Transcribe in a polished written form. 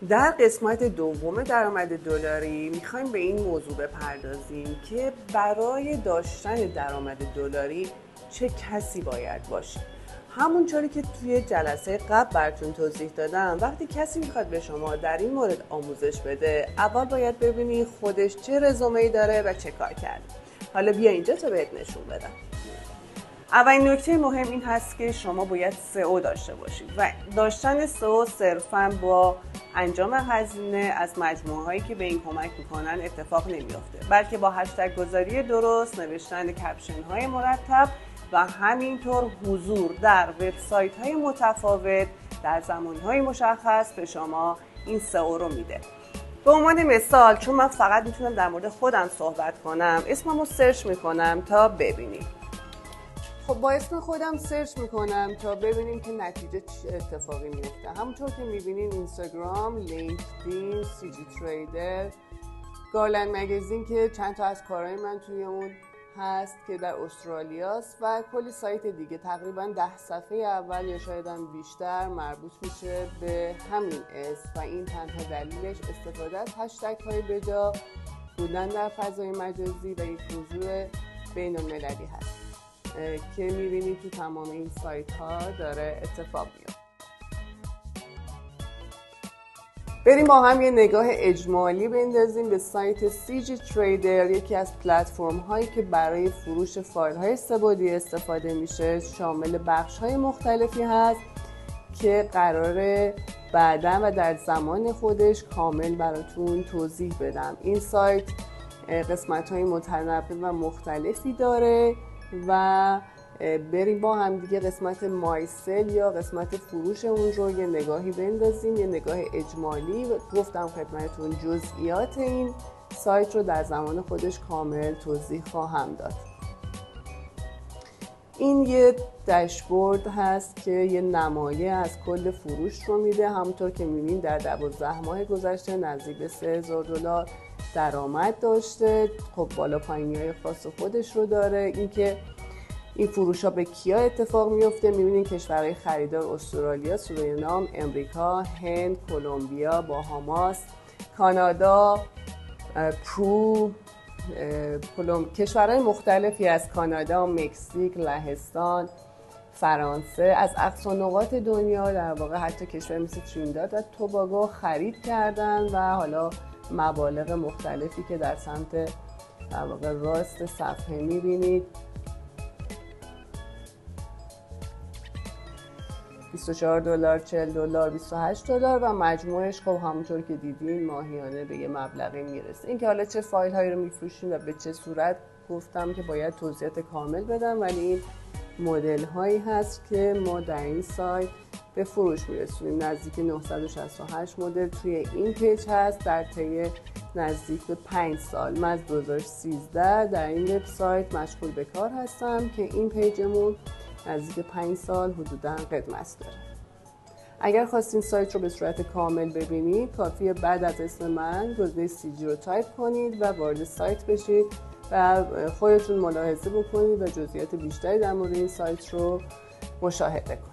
در قسمت دوم درآمد دلاری میخوایم به این موضوع بپردازیم که برای داشتن درآمد دلاری چه کسی باید باشه. همونطوری که توی جلسه قبل براتون توضیح دادم، وقتی کسی میخواد به شما در این مورد آموزش بده، اول باید ببینی خودش چه رزومه‌ای داره و چه کار کرده. حالا بیا اینجا تا بهت نشون بدم. اولین نکته مهم این هست که شما باید SEO داشته باشید و داشتن SEO صرفاً با انجام هزینه از مجموعه هایی که به این کمک میکنن اتفاق نمیافته، بلکه با هشتگ گذاری درست، نوشتن کپشن های مرتب و همینطور حضور در وبسایت های متفاوت در زمان های مشخص به شما این SEO رو میده. به عنوان مثال، چون من فقط میتونم در مورد خودم صحبت کنم، اسممو سرچ میکنم تا ببینید. خب با اسم خودم سرچ میکنم تا ببینیم که نتیجه چه اتفاقی میفته. همونطور که میبینین اینستاگرام، لینکدین، CG تریدر، گارلند مگزین که چند تا از کارهای من توی اون هست که در استرالیاست و کلی سایت دیگه. تقریبا 10 صفحه اول یا شاید هم بیشتر مربوط میشه به همین اسم و این تنها دلیلش استفاده از هشتگ های بجا بودن در فضای مجازی و یک موضوع بین المللی هست که میبینید تو تمام این سایت ها داره اتفاق میفته. بریم با هم یه نگاه اجمالی بندازیم به سایت CG تریدر، یکی از پلتفرم هایی که برای فروش فایل های سه‌بعدی استفاده میشه. شامل بخش های مختلفی هست که قراره بعداً و در زمان خودش کامل براتون توضیح بدم. این سایت قسمت های متنوع و مختلفی داره و بریم با هم دیگه قسمت مایسل یا قسمت فروش اون رو یه نگاهی بندازیم، یه نگاه اجمالی. گفتم خدمتتون جزئیات این سایت رو در زمان خودش کامل توضیح خواهم داد. این یه داشبورد هست که یه نمایه از کل فروش رو میده. همونطور که میبینیم در 12 ماه گذشته نزدیک به $3000 درآمد داشته. خب بالا پایینی‌های خاص خودش رو داره. اینکه این فروش ها به کیا اتفاق میفته، میبینید کشورهای خریدار استرالیا، سورینام، امریکا، هند، کلمبیا، باهاماس، کانادا، پرو، کشورهای مختلفی از کانادا، مکزیک، لهستان، فرانسه، از اقصا نقاط دنیا، در واقع حتی کشور مثل ترینداد و توباگو خرید کردن و حالا مبالغ مختلفی که در سمت در واقع راست صفحه میبینید. $24، $40، $28 و مجموعش خب همونطور که دیدین ماهیانه به یه مبلغی میرسه. اینکه حالا چه فایل هایی رو میفروشیم و به چه صورت گفتم که باید توضیحات کامل بدم، ولی این مدل هایی هست که ما در این سایت به فروش میرسونیم. نزدیک 968 مدل توی این پیج هست در طی نزدیک به 5 سال. من از 2013 در این وبسایت مشغول به کار هستم که این پیجمون نزدیک 5 سال حدوداً قدمت داره. اگر خواستین سایت رو به صورت کامل ببینید، کافیه بعد از اسم من گزینه CG رو تایپ کنید و وارد سایت بشید و خودتون ملاحظه بکنید و جزئیات بیشتری در مورد این سایت رو مشاهده کنید.